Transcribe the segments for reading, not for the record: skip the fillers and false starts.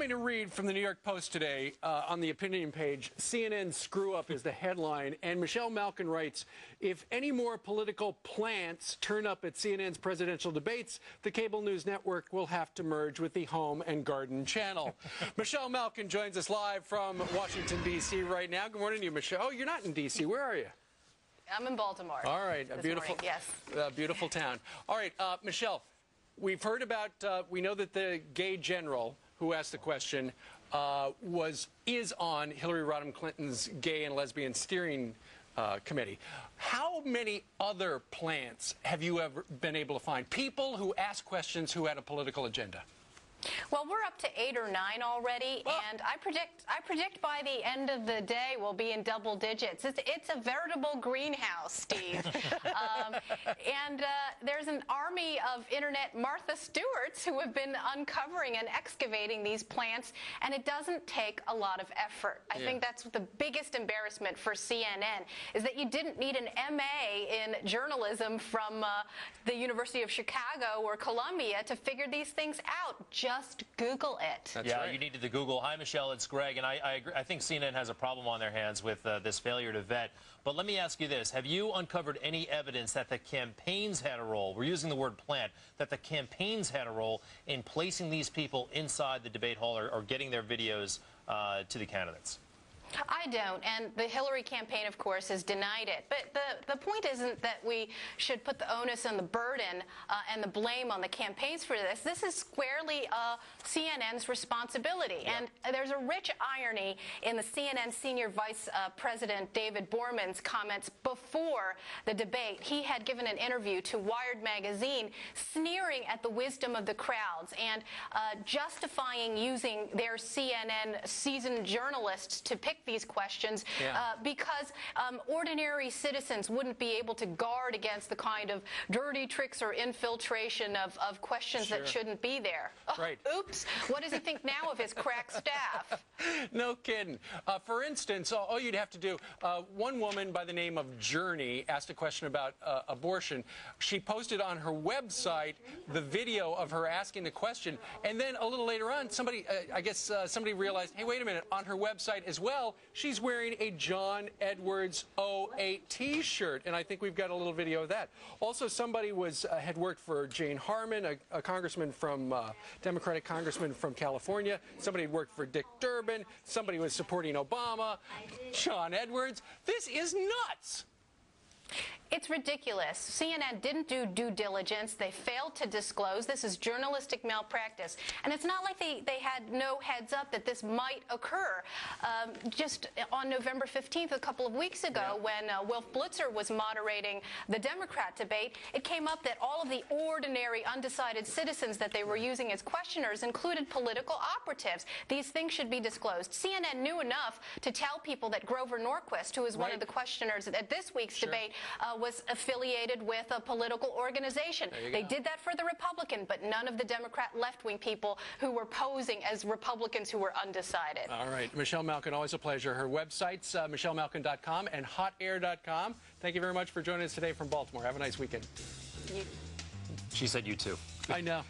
me to read from the New York Post today on the opinion page. CNN screw up is the headline, and Michelle Malkin writes, if any more political plants turn up at CNN's presidential debates, the cable news network will have to merge with the Home and Garden channel. Michelle Malkin joins us live from Washington, D.C. right now. Good morning to you, Michelle. Oh, you're not in D.C. Where are you? I'm in Baltimore. All right, a beautiful, beautiful town. All right, Michelle, we've heard about, we know that the gay general who asked the question is on Hillary Rodham Clinton's gay and lesbian steering committee. How many other plants have you ever been able to find? People who ask questions who had a political agenda? Well, we're up to 8 or 9 already, and I predict by the end of the day we'll be in double digits. It's a veritable greenhouse, Steve. And there's an army of Internet Martha Stewarts who have been uncovering and excavating these plants, and it doesn't take a lot of effort. I think that's the biggest embarrassment for CNN, is that you didn't need an MA in journalism from the University of Chicago or Columbia to figure these things out. Just Google it. That's right. You needed to Google. Hi, Michelle, it's Greg, and I agree. I think CNN has a problem on their hands with this failure to vet. But let me ask you this. Have you uncovered any evidence that the campaigns had a role, we're using the word plant, that the campaigns had a role in placing these people inside the debate hall or getting their videos to the candidates? I don't, and the Hillary campaign, of course, has denied it. But the point isn't that we should put the onus and the burden and the blame on the campaigns for this. This is squarely CNN's responsibility. And there's a rich irony in the CNN senior vice president David Borman's comments before the debate. He had given an interview to Wired magazine sneering at the wisdom of the crowds and justifying using their CNN seasoned journalists to pick these questions because ordinary citizens wouldn't be able to guard against the kind of dirty tricks or infiltration of questions that shouldn't be there. Right. Oops. What does he think now of his crack staff? No kidding. For instance, all you'd have to do, one woman by the name of Journey asked a question about abortion. She posted on her website the video of her asking the question, and then a little later on, somebody, I guess somebody realized, hey, wait a minute, on her website as well, she's wearing a John Edwards 08 T-shirt, and I think we've got a little video of that. Also, somebody had worked for Jane Harman, a congressman from Democratic congressman from California. Somebody had worked for Dick Durbin. Somebody was supporting Obama. John Edwards. This is nuts. It's ridiculous. CNN didn't do due diligence. They failed to disclose. This is journalistic malpractice. And it's not like they had no heads up that this might occur. Just on November 15th, a couple of weeks ago, when Wilf Blitzer was moderating the Democrat debate, it came up that all of the ordinary, undecided citizens that they were using as questioners included political operatives. These things should be disclosed. CNN knew enough to tell people that Grover Norquist, who was one of the questioners at this week's debate, was affiliated with a political organization. They did that for the Republican, but none of the Democrat left-wing people who were posing as Republicans who were undecided. All right. Michelle Malkin, always a pleasure. Her websites, michellemalkin.com and hotair.com. Thank you very much for joining us today from Baltimore. Have a nice weekend. She said you too. I know.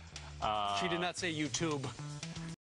She did not say YouTube.